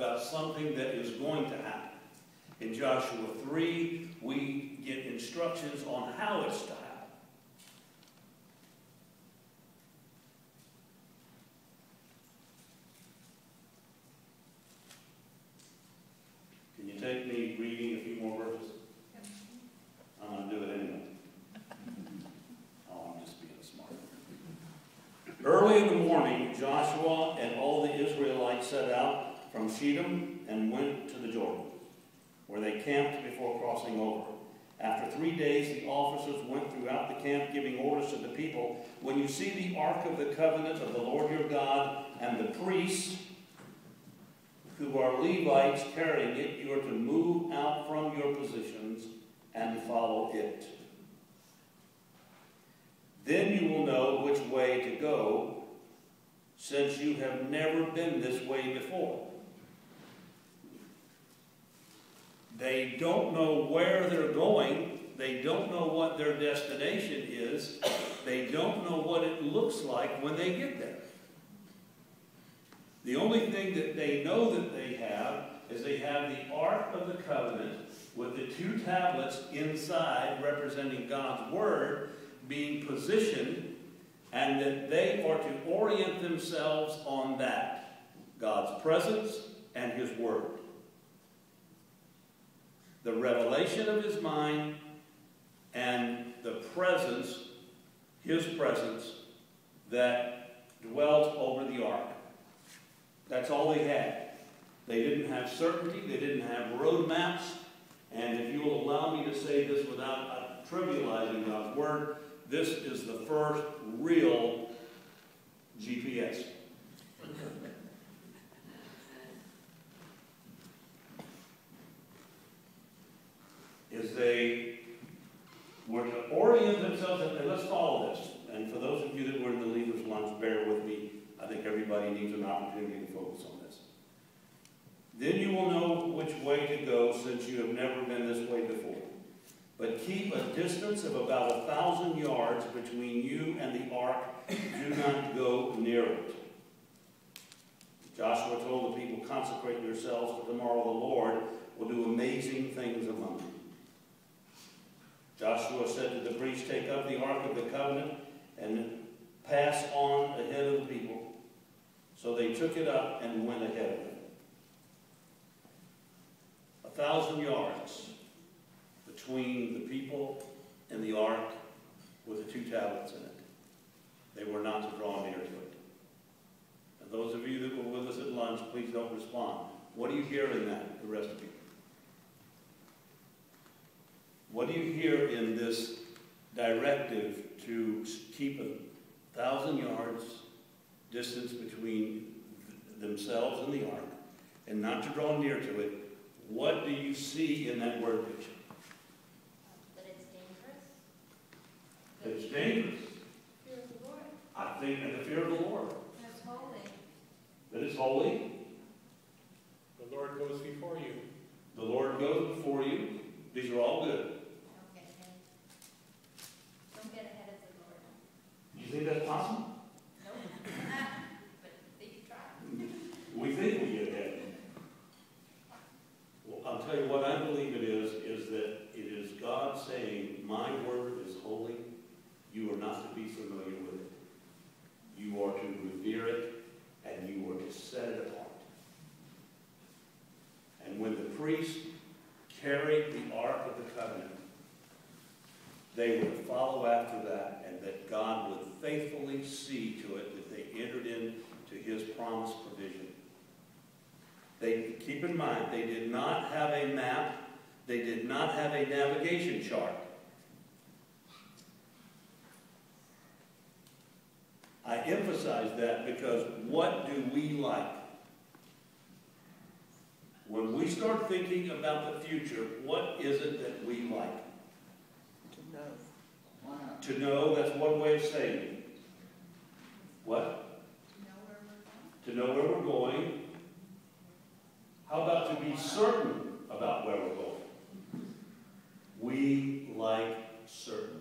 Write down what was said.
about something that is going to happen. In Joshua 3, we get instructions on how it's to happen. Can you take me reading a few more verses? I'm going to do it anyway. Oh, I'm just being smart. Early in the morning, Joshua and all the Israelites set out from Shittim and went to the Jordan, where they camped before crossing over. After 3 days, the officers went throughout the camp, giving orders to the people, "When you see the ark of the covenant of the Lord your God and the priests, who are Levites, carrying it, you are to move out from your positions and follow it. Then you will know which way to go, since you have never been this way before." They don't know where they're going. They don't know what their destination is. They don't know what it looks like when they get there. The only thing that they know that they have is they have the Ark of the Covenant with the 2 tablets inside representing God's Word being positioned, and that they are to orient themselves on that, God's presence and His Word. The revelation of His mind and the presence, His presence, that dwelt over the ark. That's all they had. They didn't have certainty. They didn't have road maps. And if you will allow me to say this without trivializing God's Word, this is the first real GPS. Is they were to orient themselves, and let's follow this. And for those of you that were in the leaders' lunch, bear with me. I think everybody needs an opportunity to focus on this. Then you will know which way to go, since you have never been this way before. But keep a distance of about 1,000 yards between you and the ark. Do not go near it. Joshua told the people, "Consecrate yourselves, for tomorrow the Lord will do amazing things among you." Joshua said to the priests, "Take up the Ark of the Covenant and pass on ahead of the people." So they took it up and went ahead of them. 1,000 yards between the people and the ark with the 2 tablets in it. They were not to draw near to it. And those of you that were with us at lunch, please don't respond. What do you hear in that, the rest of you? What do you hear in this directive to keep 1,000 yards distance between themselves and the ark, and not to draw near to it? What do you see in that word picture? That it's dangerous. That it's dangerous. Fear of the Lord. I think that the fear of the Lord. And it's holy. That it's holy. The Lord goes before you. The Lord goes before you. These are all good. Don't get ahead of the Lord. Do you think that's possible? No. But they could try. We think we get ahead. Well, I'll tell you what I believe it is that it is God saying, "My word is holy. You are not to be familiar with it. You are to revere it, and you are to set it apart." And when the priests carried the Ark of the Covenant, they would follow after that, and that God would faithfully see to it that they entered into His promised provision. They, keep in mind, they did not have a map. They did not have a navigation chart. I emphasize that because what do we like? When we start thinking about the future, what is it that we like? To know. To know, that's one way of saying it. What? To know where we're going. To know where we're going. How about to be certain about where we're going? We like certainty.